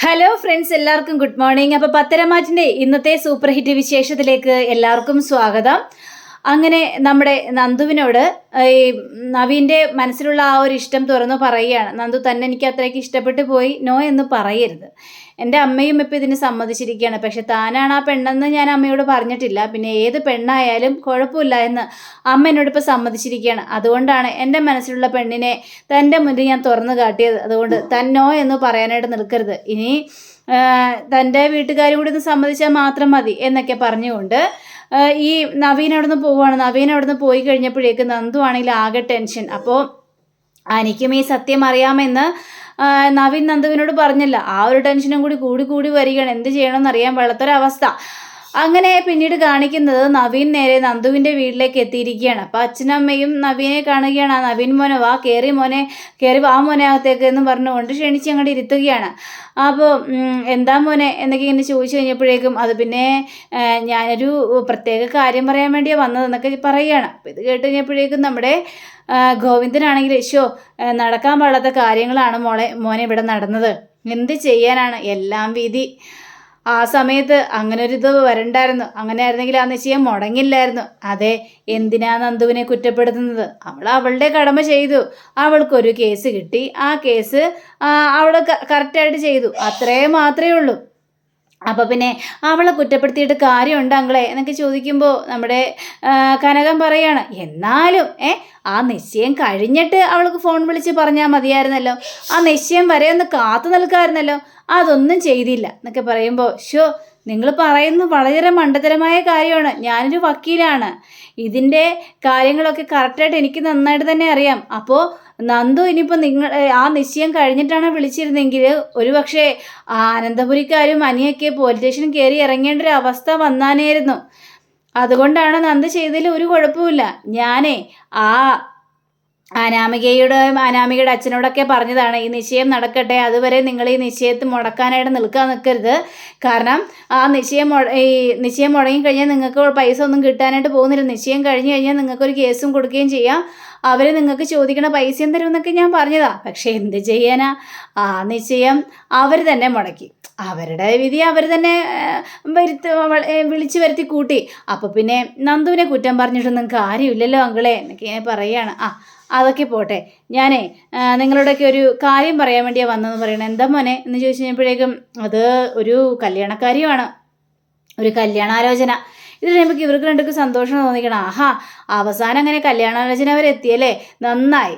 Hello friends, എല്ലാവർക്കും good morning. അപ്പോൾ പത്തരമാറ്റിൻ്റെ ഇന്നത്തെ സൂപ്പർ ഹിറ്റ് വിശേഷത്തിലേക്ക് എല്ലാവർക്കും സ്വാഗതം. അങ്ങനെ നമ്മുടെ നന്ദുവിനോട് ഈ നവീൻ്റെ മനസ്സിലുള്ള ആ ഒരു ഇഷ്ടം തുറന്നു പറയുകയാണ്. നന്ദു തന്നെ എനിക്ക് അത്രയ്ക്ക് ഇഷ്ടപ്പെട്ടു പോയി, നോ എന്ന് പറയരുത്. എൻ്റെ അമ്മയും ഇപ്പോൾ ഇതിന് സമ്മതിച്ചിരിക്കുകയാണ്. പക്ഷെ താനാണ് ആ പെണ്ണെന്ന് ഞാൻ അമ്മയോട് പറഞ്ഞിട്ടില്ല. പിന്നെ ഏത് പെണ്ണായാലും കുഴപ്പമില്ല എന്ന് അമ്മ എന്നോട് ഇപ്പോൾ സമ്മതിച്ചിരിക്കുകയാണ്. അതുകൊണ്ടാണ് എൻ്റെ മനസ്സിലുള്ള പെണ്ണിനെ തൻ്റെ മുന്നിൽ ഞാൻ തുറന്നു കാട്ടിയത്. അതുകൊണ്ട് തന്നോ എന്ന് പറയാനായിട്ട് നിൽക്കരുത്. ഇനി തൻ്റെ വീട്ടുകാരും കൂടി ഒന്ന് സമ്മതിച്ചാൽ മാത്രം മതി എന്നൊക്കെ പറഞ്ഞുകൊണ്ട് ഈ നവീൻ അവിടെ നിന്ന് പോവുകയാണ്. നവീൻ അവിടെ നിന്ന് പോയി കഴിഞ്ഞപ്പോഴേക്ക് നന്ദു ആണെങ്കിൽ ആകെ ടെൻഷൻ. അപ്പോൾ എനിക്കും ഈ സത്യം അറിയാമെന്ന് നവീൻ നന്ദുവിനോട് പറഞ്ഞില്ല. ആ ഒരു ടെൻഷനും കൂടി കൂടി വരികയാണ്. എന്ത് ചെയ്യണമെന്ന് അറിയാൻ പാടാത്തൊരവസ്ഥ. അങ്ങനെ പിന്നീട് കാണിക്കുന്നത് നവീൻ നേരെ നന്ദുവിൻ്റെ വീട്ടിലേക്ക് എത്തിയിരിക്കുകയാണ്. അപ്പോൾ അച്ഛനും അമ്മയും നവീനെ കാണുകയാണ്. ആ നവീൻ മോനെ വാ, കയറി വാ മോനെ അകത്തേക്ക് എന്ന് പറഞ്ഞുകൊണ്ട് ക്ഷണിച്ച് അങ്ങോട്ട് ഇരുത്തുകയാണ്. അപ്പോൾ എന്താ മോനെ എന്നൊക്കെ ഇങ്ങനെ ചോദിച്ചു കഴിഞ്ഞപ്പോഴേക്കും അത് പിന്നെ ഞാനൊരു പ്രത്യേക കാര്യം പറയാൻ വേണ്ടിയാണ് വന്നതെന്നൊക്കെ പറയുകയാണ്. അപ്പോൾ ഇത് കേട്ട് കഴിഞ്ഞപ്പോഴേക്കും നമ്മുടെ ഗോവിന്ദനാണെങ്കിൽ നടക്കാൻ പാടാത്ത കാര്യങ്ങളാണ് മോനെ ഇവിടെ നടന്നത്. എന്ത് ചെയ്യാനാണ്, എല്ലാം വിധി. ആ സമയത്ത് അങ്ങനെ ഒരു ഇത് വരണ്ടായിരുന്നു. അങ്ങനെ ആയിരുന്നെങ്കിൽ ആ നിശ്ചയം മുടങ്ങില്ലായിരുന്നു. അതെ, എന്തിനാ നന്ദുവിനെ കുറ്റപ്പെടുത്തുന്നത്? അവൾ അവളുടെ കടമ ചെയ്തു. അവൾക്കൊരു കേസ് കിട്ടി. ആ കേസ് അവൾ കറക്റ്റായിട്ട് ചെയ്തു. അത്രേ മാത്രമേ ഉള്ളൂ. അപ്പോൾ പിന്നെ അവളെ കുറ്റപ്പെടുത്തിയിട്ട് കാര്യമുണ്ട് അങ്ങളെ എന്നൊക്കെ ചോദിക്കുമ്പോൾ നമ്മുടെ കനകം പറയാണ്, എന്നാലും ആ നിശ്ചയം കഴിഞ്ഞിട്ട് അവൾക്ക് ഫോൺ വിളിച്ച് പറഞ്ഞാൽ മതിയായിരുന്നല്ലോ. ആ നിശ്ചയം വരെ ഒന്ന് കാത്തു നിൽക്കാമായിരുന്നല്ലോ. അതൊന്നും ചെയ്തില്ല എന്നൊക്കെ പറയുമ്പോൾ നിങ്ങൾ പറയുന്നത് വളരെ മണ്ടത്തരമായ കാര്യമാണ്. ഞാനൊരു വക്കീലാണ്. ഇതിൻ്റെ കാര്യങ്ങളൊക്കെ കറക്റ്റായിട്ട് എനിക്ക് നന്നായിട്ട് തന്നെ അറിയാം. അപ്പോൾ നന്ദു ഇനിയിപ്പോൾ ആ നിശ്ചയം കഴിഞ്ഞിട്ടാണ് വിളിച്ചിരുന്നെങ്കിൽ ഒരുപക്ഷെ ആനന്ദപുരിക്കാരും അനിയൊക്കെ പോലീസ് സ്റ്റേഷനിൽ കയറി ഇറങ്ങേണ്ട ഒരു അവസ്ഥ വന്നാനായിരുന്നു. അതുകൊണ്ടാണ് നന്ദു ചെയ്തതിൽ ഒരു കുഴപ്പമില്ല. ഞാനേ അനാമികയുടെ അച്ഛനോടൊക്കെ പറഞ്ഞതാണ് ഈ നിശ്ചയം നടക്കട്ടെ, അതുവരെ നിങ്ങൾ ഈ നിശ്ചയത്തിൽ മുടക്കാനായിട്ട് നിൽക്കരുത്. കാരണം ആ നിശ്ചയം മുടങ്ങിക്കഴിഞ്ഞാൽ നിങ്ങൾക്ക് പൈസ ഒന്നും കിട്ടാനായിട്ട് പോകുന്നില്ല. നിശ്ചയം കഴിഞ്ഞ് കഴിഞ്ഞാൽ നിങ്ങൾക്കൊരു കേസും കൊടുക്കുകയും ചെയ്യാം. അവർ നിങ്ങൾക്ക് ചോദിക്കണ പൈസയും തരുമെന്നൊക്കെ ഞാൻ പറഞ്ഞതാ. പക്ഷേ എന്ത് ചെയ്യാനാ, ആ നിശ്ചയം അവർ തന്നെ മുടക്കി. അവരുടെ വിധി അവർ തന്നെ വിളിച്ചു വരുത്തി കൂട്ടി. അപ്പോൾ പിന്നെ നന്ദുവിനെ കുറ്റം പറഞ്ഞിട്ടൊന്നും കാര്യമില്ലല്ലോ അങ്കിളെ എന്നൊക്കെ ഞാൻ പറയുകയാണ്. അതൊക്കെ പോട്ടെ, ഞാനേ നിങ്ങളോടൊക്കെ ഒരു കാര്യം പറയാൻ വേണ്ടിയാണ് വന്നതെന്ന് പറയണം. എന്താ മോനെ എന്ന് ചോദിച്ചു കഴിഞ്ഞപ്പോഴേക്കും അത് ഒരു കല്യാണക്കാരിയാണ്, ഒരു കല്യാണാലോചന. ഇത് കഴിയുമ്പോൾ ഇവർക്ക് രണ്ടുപേർക്ക് സന്തോഷം തോന്നിക്കണം. അവസാനം അങ്ങനെ കല്യാണാലോചന വരെ എത്തിയല്ലേ, നന്നായി.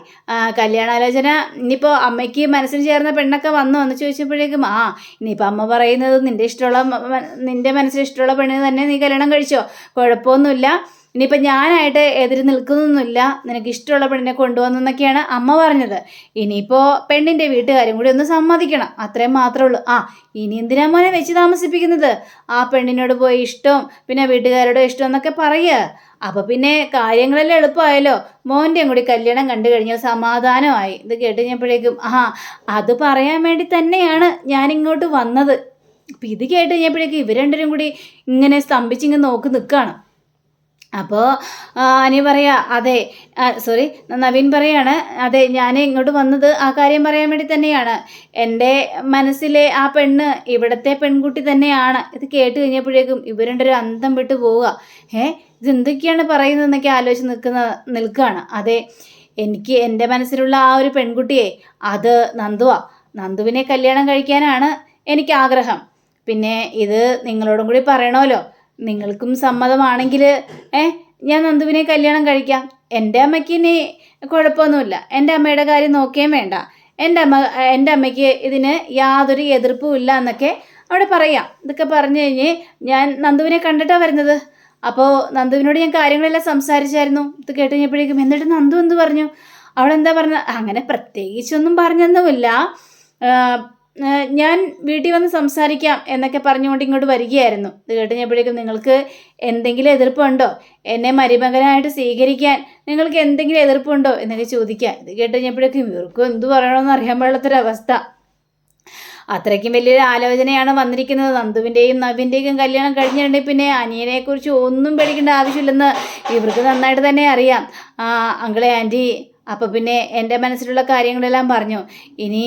കല്യാണാലോചന ഇനിയിപ്പോൾ അമ്മയ്ക്ക് മനസ്സിന് ചേർന്ന പെണ്ണൊക്കെ വന്ന് ചോദിച്ചപ്പോഴേക്കും ഇനിയിപ്പോൾ അമ്മ പറയുന്നത് നിൻ്റെ മനസ്സിന് ഇഷ്ടമുള്ള പെണ്ണിന് തന്നെ നീ കല്യാണം കഴിച്ചോ, കുഴപ്പമൊന്നുമില്ല. ഇനിയിപ്പോൾ ഞാനായിട്ട് എതിര് നിൽക്കുന്നൊന്നുമില്ല, നിനക്ക് ഇഷ്ടമുള്ള പെണ്ണിനെ കൊണ്ടുവന്നെന്നൊക്കെയാണ് അമ്മ പറഞ്ഞത്. ഇനിയിപ്പോൾ പെണ്ണിൻ്റെ വീട്ടുകാരും കൂടി ഒന്ന് സമ്മതിക്കണം, അത്രയും മാത്രമേ ഉള്ളൂ. ഇനി എന്തിനാ മോനെ വെച്ച് താമസിപ്പിക്കുന്നത്? ആ പെണ്ണിനോട് പോയി ഇഷ്ടം, പിന്നെ വീട്ടുകാരുടെ ഇഷ്ടം എന്നൊക്കെ പറയുക. അപ്പോൾ പിന്നെ കാര്യങ്ങളെല്ലാം എളുപ്പമായല്ലോ. മോൻ്റെയും കൂടി കല്യാണം കണ്ടു കഴിഞ്ഞാൽ സമാധാനമായി. ഇത് കേട്ട് കഴിഞ്ഞപ്പോഴേക്കും അത് പറയാൻ വേണ്ടി തന്നെയാണ് ഞാനിങ്ങോട്ട് വന്നത്. അപ്പം ഇത് കേട്ട് കഴിഞ്ഞപ്പോഴേക്കും ഇവർ രണ്ടുപേരും കൂടി ഇങ്ങനെ സ്തംഭിച്ചിങ്ങനെ നോക്കി നിൽക്കുകയാണ്. അപ്പോൾ അനി പറയാ, അതെ നവീൻ പറയാണ്, അതെ ഞാൻ ഇങ്ങോട്ട് വന്നത് ആ കാര്യം പറയാൻ വേണ്ടി തന്നെയാണ്. എൻ്റെ മനസ്സിലെ ആ പെണ്ണ് ഇവിടുത്തെ പെൺകുട്ടി തന്നെയാണ്. ഇത് കേട്ട് കഴിഞ്ഞപ്പോഴേക്കും ഇവരുണ്ടൊരു അന്തം വിട്ട് പോവുക. ഇതെന്തൊക്കെയാണ് പറയുന്നതെന്നൊക്കെ ആലോചിച്ച് നിൽക്കുകയാണ്. അതെ, എനിക്ക് എൻ്റെ മനസ്സിലുള്ള ആ ഒരു പെൺകുട്ടിയെ അത് നന്ദുവിനെ കല്യാണം കഴിക്കാനാണ് എനിക്ക് ആഗ്രഹം. പിന്നെ ഇത് നിങ്ങളോടും കൂടി പറയണമല്ലോ. നിങ്ങൾക്കും സമ്മതമാണെങ്കിൽ ഞാൻ നന്ദുവിനെ കല്യാണം കഴിക്കാം. എൻ്റെ അമ്മയ്ക്ക് ഇനി കുഴപ്പമൊന്നുമില്ല. എൻ്റെ അമ്മയുടെ കാര്യം നോക്കുകയും വേണ്ട. എൻ്റെ അമ്മയ്ക്ക് ഇതിന് യാതൊരു എതിർപ്പും ഇല്ല എന്നൊക്കെ അവിടെ പറയാം. ഇതൊക്കെ പറഞ്ഞു കഴിഞ്ഞ് ഞാൻ നന്ദുവിനെ കണ്ടിട്ടാണ് വരുന്നത്. അപ്പോൾ നന്ദുവിനോട് ഞാൻ കാര്യങ്ങളെല്ലാം സംസാരിച്ചായിരുന്നു. ഇത് കേട്ട് കഴിഞ്ഞപ്പോഴേക്കും എന്നിട്ട് നന്ദു എന്ത് പറഞ്ഞു? അവളെന്താ പറഞ്ഞത്? അങ്ങനെ പ്രത്യേകിച്ചൊന്നും പറഞ്ഞൊന്നുമില്ല. ഞാൻ വീട്ടിൽ വന്ന് സംസാരിക്കാം എന്നൊക്കെ പറഞ്ഞുകൊണ്ട് ഇങ്ങോട്ട് വരികയായിരുന്നു. ഇത് കേട്ടുകഴിഞ്ഞപ്പോഴേക്കും നിങ്ങൾക്ക് എന്തെങ്കിലും എതിർപ്പുണ്ടോ, എന്നെ മരുമകനായിട്ട് സ്വീകരിക്കാൻ നിങ്ങൾക്ക് എന്തെങ്കിലും എതിർപ്പുണ്ടോ എന്നൊക്കെ ചോദിക്കുക. ഇത് കേട്ടുകഴിഞ്ഞപ്പോഴേക്കും ഇവർക്കും എന്ത് പറയണമെന്ന് അറിയാൻ പാടില്ലാത്തൊരവസ്ഥ. അത്രയ്ക്കും വലിയൊരു ആലോചനയാണ് വന്നിരിക്കുന്നത്. നന്ദുവിൻ്റെയും നവീൻ്റെയും കല്യാണം കഴിഞ്ഞിട്ടുണ്ടെങ്കിൽ പിന്നെ അനിയനെക്കുറിച്ച് ഒന്നും പേടിക്കേണ്ട ആവശ്യമില്ലെന്ന് ഇവർക്ക് നന്നായിട്ട് തന്നെ അറിയാം. അങ്കിളെ ആൻറ്റി അപ്പോൾ പിന്നെ എൻ്റെ മനസ്സിലുള്ള കാര്യങ്ങളെല്ലാം പറഞ്ഞു. ഇനി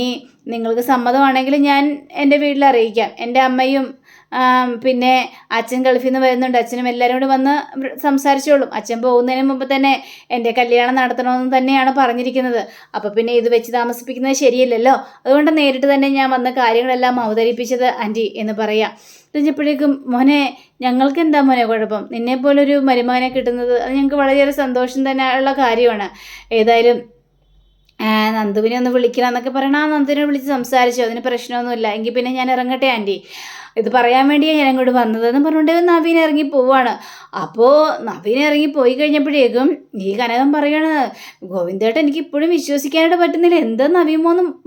നിങ്ങൾക്ക് സമ്മതമാണെങ്കിൽ ഞാൻ എൻ്റെ വീട്ടിൽ അറിയിക്കാം. എൻ്റെ അമ്മയും പിന്നെ അച്ഛൻ ഗൾഫിൽ നിന്ന് വരുന്നുണ്ട്. അച്ഛനും എല്ലാവരും കൂടി വന്ന് സംസാരിച്ചോളും. അച്ഛൻ പോകുന്നതിന് മുമ്പ് തന്നെ എൻ്റെ കല്യാണം നടത്തണമെന്ന് തന്നെയാണ് പറഞ്ഞിരിക്കുന്നത്. അപ്പോൾ പിന്നെ ഇത് വെച്ച് താമസിപ്പിക്കുന്നത് ശരിയല്ലല്ലോ. അതുകൊണ്ട് നേരിട്ട് തന്നെ ഞാൻ വന്ന കാര്യങ്ങളെല്ലാം അവതരിപ്പിച്ചത് ആൻറ്റി എന്ന് പറയാം. കഴിഞ്ഞപ്പോഴേക്കും മോനെ ഞങ്ങൾക്ക് എന്താ മോനെ കുഴപ്പം, നിന്നെപ്പോലൊരു മരുമകനെ കിട്ടുന്നത് അത് ഞങ്ങൾക്ക് വളരെയേറെ സന്തോഷം തന്നെ ഉള്ള കാര്യമാണ്. ഏതായാലും നന്ദുവിനെ ഒന്ന് വിളിക്കണം എന്നൊക്കെ പറയണം. ആ നന്ദുവിനെ വിളിച്ച് സംസാരിച്ചു, അതിന് പ്രശ്നമൊന്നുമില്ല. എങ്കിൽ പിന്നെ ഞാൻ ഇറങ്ങട്ടെ ആൻറ്റി, ഇത് പറയാൻ വേണ്ടിയാണ് ഞാൻ അങ്ങോട്ട് വന്നതെന്ന് പറഞ്ഞുകൊണ്ട് നവീൻ ഇറങ്ങി പോവാണ്. അപ്പോൾ നവീൻ ഇറങ്ങി പോയി കഴിഞ്ഞപ്പോഴേക്കും ഈ കനകം പറയണ, ഗോവിന്ദേട്ടൻ എനിക്ക് ഇപ്പോഴും വിശ്വസിക്കാനായിട്ട് പറ്റുന്നില്ല. എന്താ നവീൻ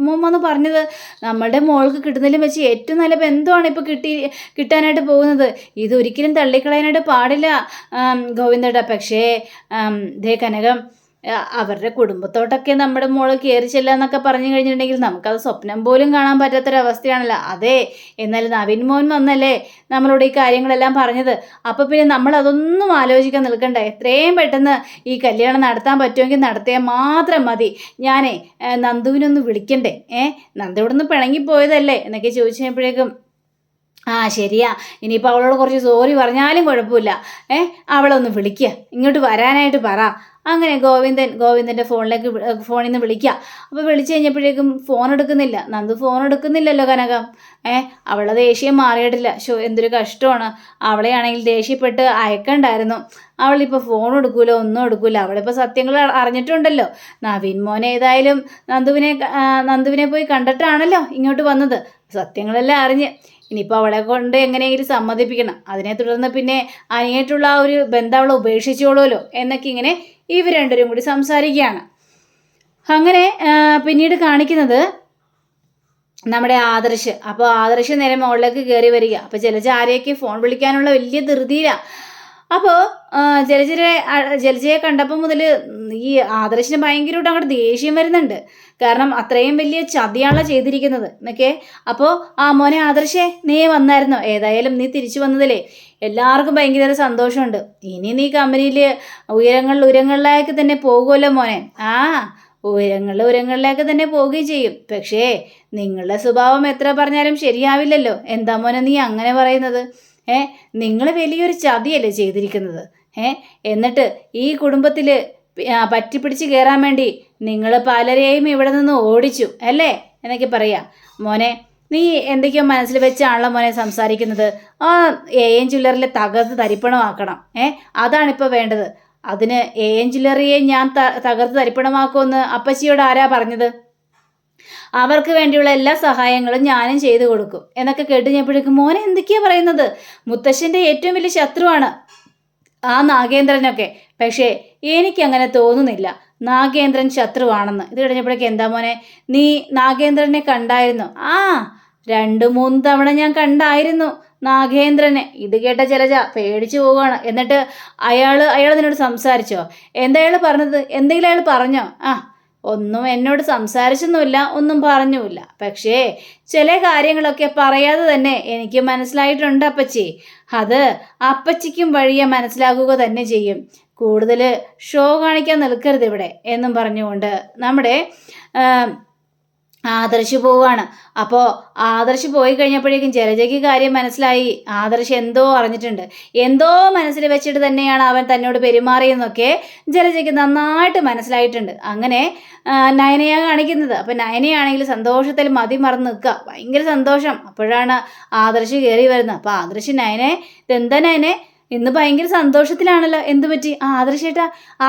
മോന്ന് പറഞ്ഞത്, നമ്മളുടെ മോൾക്ക് കിട്ടുന്നതിലും വെച്ച് ഏറ്റവും നല്ല ബന്ധമാണ് ഇപ്പോൾ കിട്ടാനായിട്ട് പോകുന്നത്. ഇതൊരിക്കലും തള്ളിക്കളയാനായിട്ട് പാടില്ല ഗോവിന്ദേട്ട. പക്ഷേ ദേ കനകം, അവരുടെ കുടുംബത്തോട്ടൊക്കെ നമ്മുടെ മോള് കയറി ചെല്ലാന്നൊക്കെ പറഞ്ഞു കഴിഞ്ഞിട്ടുണ്ടെങ്കിൽ നമുക്കത് സ്വപ്നം പോലും കാണാൻ പറ്റാത്തൊരവസ്ഥയാണല്ലോ. അതെ, എന്നാലും നവീൻ മോൻ വന്നല്ലേ നമ്മളോട് ഈ കാര്യങ്ങളെല്ലാം പറഞ്ഞത്. അപ്പോൾ പിന്നെ നമ്മൾ അതൊന്നും ആലോചിക്കാൻ നിൽക്കണ്ട. എത്രയും പെട്ടെന്ന് ഈ കല്യാണം നടത്താൻ പറ്റുമെങ്കിൽ നടത്തിയാൽ മാത്രം മതി. ഞാനേ നന്ദുവിനൊന്ന് വിളിക്കണ്ടേ, നന്ദു ഇവിടെ നിന്ന് പിണങ്ങിപ്പോയതല്ലേ എന്നൊക്കെ ചോദിച്ചപ്പോഴേക്കും ശരിയാ, ഇനിയിപ്പോൾ അവളോട് കുറച്ച് സോറി പറഞ്ഞാലും കുഴപ്പമില്ല, അവളൊന്ന് വിളിക്കുക, ഇങ്ങോട്ട് വരാനായിട്ട് പറ. അങ്ങനെ ഗോവിന്ദൻ്റെ ഫോണിൽ നിന്ന് വിളിക്കുക. അപ്പോൾ വിളിച്ചു കഴിഞ്ഞപ്പോഴേക്കും ഫോൺ എടുക്കുന്നില്ല. നന്ദു ഫോൺ എടുക്കുന്നില്ലല്ലോ കനകം. അവളെ ദേഷ്യം മാറിയിട്ടില്ല. എന്തൊരു കഷ്ടമാണ്. അവളെയാണെങ്കിൽ ദേഷ്യപ്പെട്ട് അയക്കണ്ടായിരുന്നു. അവളിപ്പോൾ ഫോൺ എടുക്കൂല, ഒന്നും എടുക്കൂല. അവളിപ്പോൾ സത്യങ്ങൾ അറിഞ്ഞിട്ടുണ്ടല്ലോ. നവീൻ മോൻ ഏതായാലും നന്ദുവിനെ പോയി കണ്ടിട്ടാണല്ലോ ഇങ്ങോട്ട് വന്നത്. സത്യങ്ങളെല്ലാം അറിഞ്ഞ് ഇനിയിപ്പോൾ അവളെ കൊണ്ട് എങ്ങനെയെങ്കിലും സമ്മതിപ്പിക്കണം. അതിനെ തുടർന്ന് പിന്നെ അനിയായിട്ടുള്ള ആ ഒരു ബന്ധം അവളെ ഉപേക്ഷിച്ചോളുമല്ലോ എന്നൊക്കെ ഇങ്ങനെ ഇവർ രണ്ടുപേരും കൂടി സംസാരിക്കുകയാണ്. അങ്ങനെ പിന്നീട് കാണിക്കുന്നത് നമ്മുടെ ആദർശ്. അപ്പോൾ ആദർശ് നേരെ മുകളിലേക്ക് കയറി വരിക. അപ്പോൾ ജലജ ഫോൺ വിളിക്കാനുള്ള വലിയ ധൃതിയിലാണ്. അപ്പോൾ ജലജയെ കണ്ടപ്പോൾ മുതൽ ഈ ആദർശിന് ഭയങ്കരമായിട്ട് അങ്ങോട്ട് ദേഷ്യം വരുന്നുണ്ട്. കാരണം അത്രയും വലിയ ചതിയാണല്ലോ ചെയ്തിരിക്കുന്നത് എന്നൊക്കെ. അപ്പോൾ മോനെ ആദർശേ, നീ വന്നായിരുന്നോ? ഏതായാലും നീ തിരിച്ചു വന്നതിലേ എല്ലാവർക്കും ഭയങ്കര സന്തോഷമുണ്ട്. ഇനി നീ കമ്പനിയിൽ ഉയരങ്ങളിലേക്ക് തന്നെ പോകുമല്ലോ മോനെ. ഉയരങ്ങളിലേക്ക് തന്നെ പോവുകയും ചെയ്യും. പക്ഷേ നിങ്ങളുടെ സ്വഭാവം എത്ര പറഞ്ഞാലും ശരിയാവില്ലല്ലോ. എന്താ മോനെ നീ അങ്ങനെ പറയുന്നത്? നിങ്ങൾ വലിയൊരു ചതിയല്ലേ ചെയ്തിരിക്കുന്നത്. എന്നിട്ട് ഈ കുടുംബത്തിൽ പറ്റിപ്പിടിച്ച് കയറാൻ വേണ്ടി നിങ്ങൾ പലരെയും ഇവിടെ നിന്ന് ഓടിച്ചു അല്ലേ എന്നൊക്കെ പറയാം. മോനെ നീ എന്തൊക്കെയോ മനസ്സിൽ വെച്ചാണല്ലോ മോനെ സംസാരിക്കുന്നത്. AM ജ്വല്ലറിലെ തകർത്ത് തരിപ്പണമാക്കണം. അതാണിപ്പോൾ വേണ്ടത്. അതിന് AM ജ്വല്ലറിയെ ഞാൻ തകർത്ത് തരിപ്പണമാക്കുമെന്ന് അപ്പച്ചിയോട് ആരാ പറഞ്ഞത്? അവർക്ക് വേണ്ടിയുള്ള എല്ലാ സഹായങ്ങളും ഞാനും ചെയ്തു കൊടുക്കും എന്നൊക്കെ കേട്ടുകഴിഞ്ഞപ്പോഴേക്കും മോനെ എന്തൊക്കെയാ പറയുന്നത്? മുത്തശ്ശൻ്റെ ഏറ്റവും വലിയ ശത്രുവാണ് ആ നാഗേന്ദ്രനൊക്കെ. പക്ഷേ എനിക്കങ്ങനെ തോന്നുന്നില്ല നാഗേന്ദ്രൻ ശത്രുവാണെന്ന്. ഇത് കഴിഞ്ഞപ്പോഴേക്കും എന്താ മോനെ നീ നാഗേന്ദ്രനെ കണ്ടായിരുന്നു? 2-3 തവണ ഞാൻ കണ്ടായിരുന്നു നാഗേന്ദ്രനെ. ഇത് കേട്ട ജലജ പേടിച്ചു പോവുകയാണ്. എന്നിട്ട് അയാൾ നിന്നോട് സംസാരിച്ചോ? എന്താ അയാൾ പറഞ്ഞത്? എന്തെങ്കിലും അയാൾ പറഞ്ഞോ? ഒന്നും എന്നോട് സംസാരിച്ചൊന്നുമില്ല, ഒന്നും പറഞ്ഞുമില്ല. പക്ഷേ ചില കാര്യങ്ങളൊക്കെ പറയാതെ തന്നെ എനിക്ക് മനസ്സിലായിട്ടുണ്ട് അപ്പച്ചി. അത് അപ്പച്ചിക്കും വഴിയെ മനസ്സിലാക്കുക തന്നെ ചെയ്യും. കൂടുതൽ ഷോ കാണിക്കാൻ നിൽക്കരുത് ഇവിടെ എന്നും പറഞ്ഞുകൊണ്ട് നമ്മുടെ ആദർശ് പോവുകയാണ്. അപ്പോൾ ആദർശ് പോയി കഴിഞ്ഞപ്പോഴേക്കും ജലജയ്ക്ക് കാര്യം മനസ്സിലായി. ആദർശ് എന്തോ അറിഞ്ഞിട്ടുണ്ട്, എന്തോ മനസ്സിൽ വെച്ചിട്ട് തന്നെയാണ് അവൻ തന്നോട് പെരുമാറിയെന്നൊക്കെ ജലജയ്ക്ക് നന്നായിട്ട് മനസ്സിലായിട്ടുണ്ട്. അങ്ങനെ നയനയാണ് കാണിക്കുന്നത്. അപ്പോൾ നയനയാണെങ്കിൽ സന്തോഷത്തിൽ മതിമറന്ന് നിൽക്കുക, ഭയങ്കര സന്തോഷം. അപ്പോഴാണ് ആദർശ് കയറി വരുന്നത്. അപ്പോൾ ആദർശ് നയനെ, ഇതെന്താ നയനെ ഇന്ന് ഭയങ്കര സന്തോഷത്തിലാണല്ലോ, എന്ത് പറ്റി?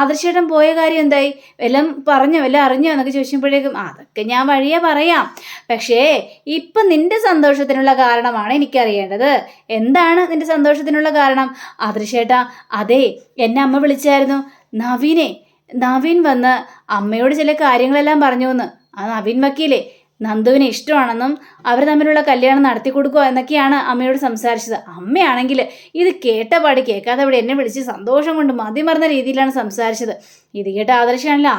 ആദർശേട്ടൻ പോയ കാര്യം എന്തായി? വല്ലതും പറഞ്ഞോ, വല്ലതും അറിഞ്ഞോ എന്നൊക്കെ ചോദിച്ചപ്പോഴേക്കും അതൊക്കെ ഞാൻ വഴിയെ പറയാം. പക്ഷേ ഇപ്പം നിന്റെ സന്തോഷത്തിനുള്ള കാരണമാണ് എനിക്കറിയേണ്ടത്. എന്താണ് നിന്റെ സന്തോഷത്തിനുള്ള കാരണം? ആദർശേട്ടാ, അതെ, എന്നെ അമ്മ വിളിച്ചായിരുന്നു. നവീൻ വന്ന് അമ്മയോട് ചില കാര്യങ്ങളെല്ലാം പറഞ്ഞു എന്ന്. ആ നവീൻ വക്കീലേ നന്ദുവിനെ ഇഷ്ടമാണെന്നും അവർ തമ്മിലുള്ള കല്യാണം നടത്തി കൊടുക്കുക എന്നൊക്കെയാണ് അമ്മയോട് സംസാരിച്ചത്. അമ്മയാണെങ്കിൽ ഇത് കേട്ടപാടി കേൾക്കാതെ അവിടെ എന്നെ വിളിച്ച് സന്തോഷം കൊണ്ട് മതിമറന്ന രീതിയിലാണ് സംസാരിച്ചത്. ഇത് കേട്ട ആദർശാണല്ലോ,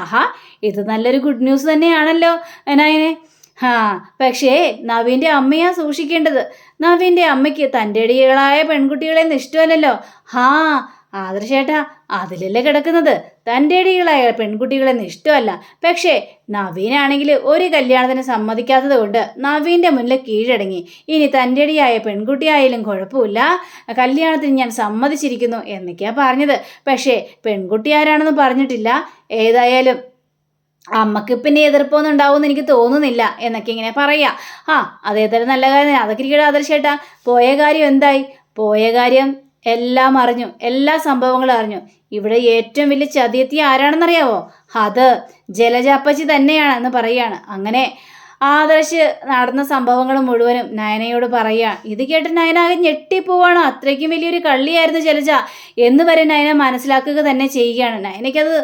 ഇത് നല്ലൊരു ഗുഡ് ന്യൂസ് തന്നെയാണല്ലോ നയനെ. പക്ഷേ നവീൻ്റെ അമ്മയാ സൂക്ഷിക്കേണ്ടത്. നവീൻ്റെ അമ്മയ്ക്ക് തൻ്റെ ഇടികളായ പെൺകുട്ടികളെന്ന് ഇഷ്ടമല്ലല്ലോ. ആദർശേട്ടാ അതിലല്ലേ കിടക്കുന്നത്, തൻ്റെ അടികളായ പെൺകുട്ടികളെന്ന് ഇഷ്ടമല്ല. പക്ഷേ നവീനാണെങ്കിൽ ഒരു കല്യാണത്തിന് സമ്മതിക്കാത്തത് കൊണ്ട് നവീൻ്റെ മുന്നിൽ കീഴടങ്ങി. ഇനി തൻ്റെ അടിയായ പെൺകുട്ടിയായാലും കുഴപ്പമില്ല, കല്യാണത്തിന് ഞാൻ സമ്മതിച്ചിരിക്കുന്നു എന്നൊക്കെയാണ് പറഞ്ഞത്. പക്ഷേ പെൺകുട്ടി ആരാണെന്ന് പറഞ്ഞിട്ടില്ല. ഏതായാലും അമ്മക്ക് പിന്നെ എതിർപ്പൊന്നും ഉണ്ടാവുമെന്ന് എനിക്ക് തോന്നുന്നില്ല എന്നൊക്കെ ഇങ്ങനെ പറയാം. അതേ തന്നെ നല്ല കാര്യം, അതൊക്കെ ഇരിക്കട്ടെ ആദർശേട്ടാ. പോയ കാര്യം എന്തായി? പോയ കാര്യം എല്ലാം അറിഞ്ഞു, എല്ലാ സംഭവങ്ങളും അറിഞ്ഞു. ഇവിടെ ഏറ്റവും വലിയ ചതിയെത്തി ആരാണെന്നറിയാവോ? അത് ജലജാപ്പച്ചി തന്നെയാണെന്ന് പറയാണ്. അങ്ങനെ ആദർശ് നടന്ന സംഭവങ്ങൾ മുഴുവനും നയനയോട് പറയുക. ഇത് കേട്ട് നയന ആകെ ഞെട്ടിപ്പോവാണ്. അത്രയ്ക്കും വലിയൊരു കള്ളിയായിരുന്നു ജലജ എന്ന് വരെ നയന മനസ്സിലാക്കുക തന്നെ ചെയ്യുകയാണ്. നയനയ്ക്കത്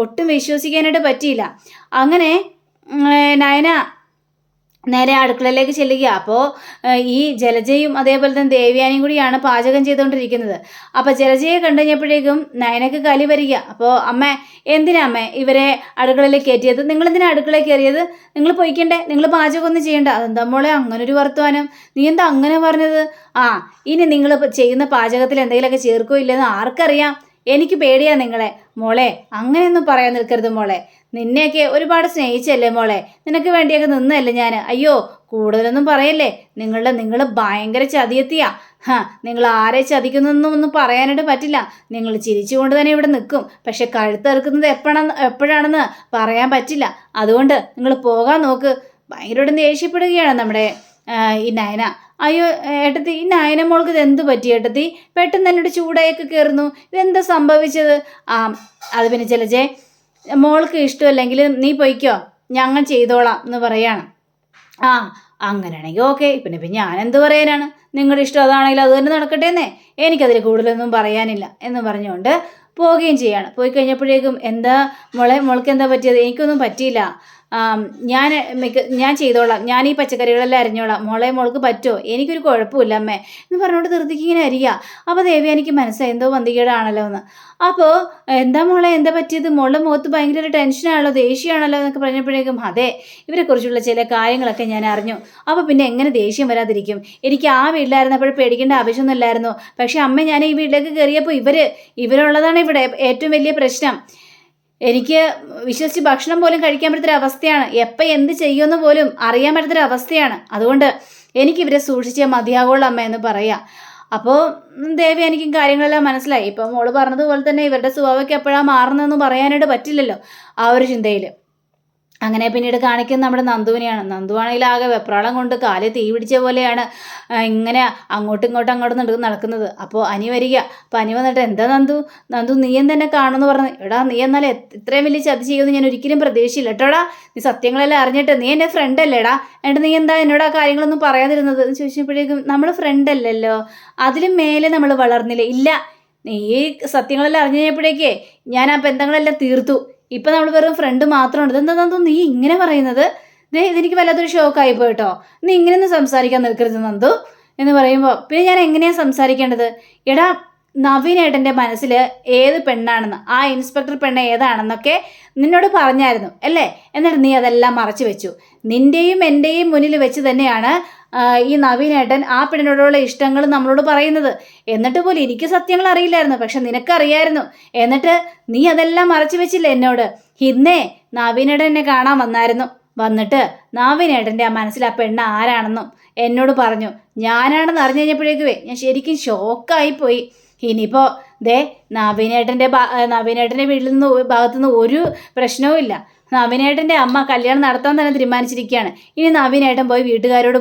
ഒട്ടും വിശ്വസിക്കാനായിട്ട് പറ്റിയില്ല. അങ്ങനെ നയന നേരെ അടുക്കളയിലേക്ക് ചെല്ലുക. അപ്പോൾ ഈ ജലജയും അതേപോലെ തന്നെ ദേവയാനിയും കൂടിയാണ് പാചകം ചെയ്തുകൊണ്ടിരിക്കുന്നത്. അപ്പോൾ ജലജയെ കണ്ടു കഴിഞ്ഞപ്പോഴേക്കും നയനക്ക് കലി വരിക. അപ്പോൾ അമ്മ എന്തിനാ അമ്മ ഇവരെ അടുക്കളയിലേക്ക് കയറ്റിയത്? നിങ്ങളെന്തിനാ അടുക്കളയിൽ കയറിയത്? നിങ്ങൾ പോയിക്കണ്ടേ, നിങ്ങൾ പാചകമൊന്നും ചെയ്യണ്ട. അതെന്താ മോളെ അങ്ങനൊരു വർത്തമാനം? നീ എന്താ അങ്ങനെ പറഞ്ഞത്? ഇനി നിങ്ങൾ ചെയ്യുന്ന പാചകത്തിൽ എന്തെങ്കിലുമൊക്കെ ചേർക്കോ ഇല്ലെന്ന് ആർക്കറിയാം? എനിക്ക് പേടിയാ നിങ്ങളെ. മോളെ അങ്ങനെയൊന്നും പറയാൻ നിൽക്കരുത് മോളെ. നിന്നെയൊക്കെ ഒരുപാട് സ്നേഹിച്ചല്ലേ മോളെ, നിനക്ക് വേണ്ടിയൊക്കെ നിന്നല്ലേ ഞാൻ. അയ്യോ കൂടുതലൊന്നും പറയല്ലേ. നിങ്ങൾ ഭയങ്കര ചതിയെത്തിയാ. നിങ്ങൾ ആരെ ചതിക്കുന്നൊന്നും പറയാനായിട്ട് പറ്റില്ല. നിങ്ങൾ ചിരിച്ചുകൊണ്ട് തന്നെ ഇവിടെ നിൽക്കും. പക്ഷെ കഴുത്തെറുക്കുന്നത് എപ്പോഴാണെന്ന് പറയാൻ പറ്റില്ല. അതുകൊണ്ട് നിങ്ങൾ പോകാൻ നോക്ക്. ഭയങ്കരമായിട്ട് ദേഷ്യപ്പെടുകയാണ് നമ്മുടെ ഈ നയന. അയ്യോ ഏട്ടത്തി, ഈ നയന മോൾക്ക് ഇത് എന്ത് പറ്റി ഏട്ടത്തി? പെട്ടെന്ന് എന്നോട് ചൂടായൊക്കെ കയറുന്നു. ഇതെന്താ സംഭവിച്ചത്? അത് പിന്നെ ജലജെ, മോൾക്ക് ഇഷ്ടമല്ലെങ്കിൽ നീ പൊയ്ക്കോ, ഞങ്ങൾ ചെയ്തോളാം എന്ന് പറയാണ്. അങ്ങനെയാണെങ്കിൽ ഓക്കെ. പിന്നെ ഞാൻ എന്ത് പറയാനാണ്? നിങ്ങളുടെ ഇഷ്ടം അതാണെങ്കിൽ അത് തന്നെ നടക്കട്ടെ എന്നേ, എനിക്കതിൽ കൂടുതലൊന്നും പറയാനില്ല എന്ന് പറഞ്ഞുകൊണ്ട് പോവുകയും ചെയ്യാണ്. പോയി കഴിഞ്ഞപ്പോഴേക്കും എന്താ മോൾക്ക് എന്താ പറ്റിയത്? എനിക്കൊന്നും പറ്റിയില്ല, ഞാൻ ചെയ്തോളാം, ഞാൻ ഈ പച്ചക്കറികളെല്ലാം അരിഞ്ഞോളാം. മോൾക്ക് പറ്റുമോ? എനിക്കൊരു കുഴപ്പമില്ല അമ്മേ എന്ന് പറഞ്ഞുകൊണ്ട് ധൃതിക്ക് ഇങ്ങനെ അരിയുക. അപ്പോൾ ദേവയാനിക്ക് മനസ്സിലായി എന്തോ പന്തികേടാണല്ലോ എന്ന്. അപ്പോൾ എന്താ മോളെ എന്താ പറ്റിയത്? മോളുടെ മുഖത്ത് ഭയങ്കര ഒരു ടെൻഷനാണല്ലോ, ദേഷ്യമാണല്ലോ എന്നൊക്കെ പറഞ്ഞപ്പോഴേക്കും അതെ, ഇവരെക്കുറിച്ചുള്ള ചില കാര്യങ്ങളൊക്കെ ഞാൻ അറിഞ്ഞു. അപ്പോൾ പിന്നെ എങ്ങനെ ദേഷ്യം വരാതിരിക്കും? എനിക്ക് ആ വീട്ടിലായിരുന്നപ്പോൾ പേടിക്കേണ്ട ആവശ്യമൊന്നുമില്ലായിരുന്നു. പക്ഷേ അമ്മ ഞാൻ ഈ വീട്ടിലേക്ക് കയറിയപ്പോൾ ഇവരുള്ളതാണ് ഇവിടെ ഏറ്റവും വലിയ പ്രശ്നം. എനിക്ക് വിശ്വസിച്ച് ഭക്ഷണം പോലും കഴിക്കാൻ പറ്റാത്തൊരവസ്ഥയാണ്. എപ്പോൾ എന്ത് ചെയ്യുമെന്ന് പോലും അറിയാൻ പറ്റാത്തൊരവസ്ഥയാണ്. അതുകൊണ്ട് എനിക്കിവരെ സൂക്ഷിച്ചേ മതിയാകുള്ളൂ അമ്മ എന്ന് പറയാം. അപ്പോൾ ദേവി എനിക്കും കാര്യങ്ങളെല്ലാം മനസ്സിലായി. ഇപ്പം മോള് പറഞ്ഞതുപോലെ തന്നെ ഇവരുടെ സ്വഭാവമൊക്കെ എപ്പോഴാണ് മാറുന്നതെന്ന് പറയാനായിട്ട് പറ്റില്ലല്ലോ ആ ഒരു ചിന്തയിൽ. അങ്ങനെ പിന്നീട് കാണിക്കുന്നത് നമ്മുടെ നന്ദുവിനെയാണ്. നന്ദുവാണെങ്കിൽ ആകെ വെപ്രാളം കൊണ്ട് കാലിൽ തീ പിടിച്ച പോലെയാണ് ഇങ്ങനെ അങ്ങോട്ടും നടക്കുന്നത്. അപ്പോൾ അനി വരിക. അപ്പോൾ അനി വന്നിട്ട് എന്താ നന്ദു നീ എന്തെന്നെ കാണുമെന്ന് പറഞ്ഞു. എടാ നീ എന്നാലും ഇത്രയും വലിയ ചതി ചെയ്യുമെന്ന് ഞാൻ ഒരിക്കലും പ്രതീക്ഷിച്ചില്ല കേട്ടോടാ. നീ സത്യങ്ങളെല്ലാം അറിഞ്ഞിട്ട് നീ എൻ്റെ ഫ്രണ്ട് അല്ലേടാ, എന്നിട്ട് നീ എന്താ എന്നോട് ആ കാര്യങ്ങളൊന്നും പറയാതിരുന്നത് എന്ന് ചോദിച്ചപ്പോഴേക്കും നമ്മൾ ഫ്രണ്ട് അല്ലല്ലോ, അതിലും മേലെ നമ്മൾ വളർന്നില്ലേ? ഇല്ല, നീ ഈ സത്യങ്ങളെല്ലാം അറിഞ്ഞു കഴിഞ്ഞപ്പോഴേക്കേ ഞാൻ ആ ബന്ധങ്ങളെല്ലാം തീർത്തു. ഇപ്പം നമ്മൾ വെറും ഫ്രണ്ട് മാത്രമുണ്ട്. ഇതെന്താ നീ ഇങ്ങനെ പറയുന്നത്? ഇതെനിക്ക് വല്ലാത്തൊരു ഷോക്കായി പോയിട്ടോ. നീ ഇങ്ങനെയൊന്നും സംസാരിക്കാൻ നിൽക്കരുത് നന്ദു എന്ന് പറയുമ്പോൾ പിന്നെ ഞാൻ എങ്ങനെയാണ് സംസാരിക്കേണ്ടത്? എടാ നവീനേട്ടൻ്റെ മനസ്സിൽ ഏത് പെണ്ണാണെന്ന്, ആ ഇൻസ്പെക്ടർ പെണ്ണ് ഏതാണെന്നൊക്കെ നിന്നോട് പറഞ്ഞായിരുന്നു അല്ലേ? എന്നിട്ട് നീ അതെല്ലാം മറച്ചു വെച്ചു. നിൻ്റെയും എൻ്റെയും മുന്നിൽ വെച്ച് തന്നെയാണ് ഈ നവീനേട്ടൻ ആ പെണ്ണിനോടുള്ള ഇഷ്ടങ്ങൾ നമ്മളോട് പറയുന്നത്. എന്നിട്ട് പോലും എനിക്ക് സത്യങ്ങൾ അറിയില്ലായിരുന്നു, പക്ഷെ നിനക്കറിയായിരുന്നു. എന്നിട്ട് നീ അതെല്ലാം മറച്ചു വെച്ചില്ലേ എന്നോട്? ഇന്നേ നവീനേട്ടൻ എന്നെ കാണാൻ വന്നിട്ട് നവീനേട്ടൻ്റെ ആ മനസ്സിൽ ആ പെണ്ണ് ആരാണെന്നും എന്നോട് പറഞ്ഞു. ഞാനാണെന്ന് അറിഞ്ഞു കഴിഞ്ഞപ്പോഴേക്കുവേ ഞാൻ ശരിക്കും ഷോക്കായിപ്പോയി. ഇനിയിപ്പോൾ നവീനേട്ടൻ്റെ വീട്ടിൽ നിന്ന് ഭാഗത്തുനിന്ന് ഒരു പ്രശ്നവും ഇല്ല. നവീനേട്ടൻ്റെ അമ്മ കല്യാണം നടത്താൻ തന്നെ തീരുമാനിച്ചിരിക്കുകയാണ്. ഇനി നവീനേട്ടൻ പോയി വീട്ടുകാരോട്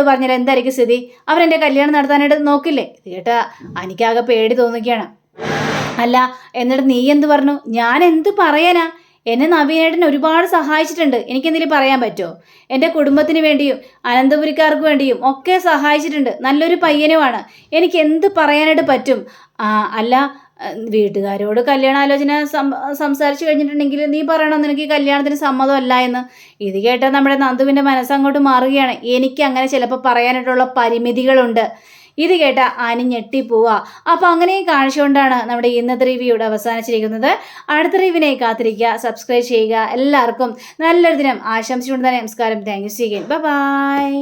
പറഞ്ഞാൽ എന്തായിരിക്കും സ്ഥിതി? അവരെൻ്റെ കല്യാണം നടത്താനായിട്ട് നോക്കില്ലേ? കേട്ടാ എനിക്കാകെ പേടി തോന്നിക്കുകയാണ്. അല്ല എന്നിട്ട് നീ എന്ത് പറഞ്ഞു? ഞാൻ എന്ത് പറയാനാ? എന്നെ നവീനേട്ടൻ ഒരുപാട് സഹായിച്ചിട്ടുണ്ട്. എനിക്കെന്തെങ്കിലും പറയാൻ പറ്റുമോ? എൻ്റെ കുടുംബത്തിന് വേണ്ടിയും അനന്തപുരിക്കാർക്ക് വേണ്ടിയും ഒക്കെ സഹായിച്ചിട്ടുണ്ട്. നല്ലൊരു പയ്യനുമാണ്. എനിക്ക് എന്ത് പറയാനായിട്ട് പറ്റും? അല്ല വീട്ടുകാരോട് കല്യാണാലോചന സംസാരിച്ചു കഴിഞ്ഞിട്ടുണ്ടെങ്കിൽ നീ പറയണം നിനക്ക് ഈ കല്യാണത്തിന് സമ്മതമല്ല എന്ന്. ഇത് കേട്ടാൽ നമ്മുടെ നന്ദുവിൻ്റെ മനസ്സങ്ങോട്ട് മാറുകയാണ്. എനിക്ക് അങ്ങനെ ചിലപ്പോൾ പറയാനായിട്ടുള്ള പരിമിതികളുണ്ട്. ഇത് കേട്ട ആനി ഞെട്ടിപ്പോവുക. അപ്പോൾ അങ്ങനെയും കാണിച്ചുകൊണ്ടാണ് നമ്മുടെ ഇന്നത്തെ റിവ്യൂ ഇവിടെ അവസാനിച്ചിരിക്കുന്നത്. അടുത്ത റിവ്യൂവിനെ കാത്തിരിക്കുക, സബ്സ്ക്രൈബ് ചെയ്യുക. എല്ലാവർക്കും നല്ലൊരു ദിനം ആശംസിച്ചുകൊണ്ട് തന്നെ നമസ്കാരം. Thank you. ബൈ.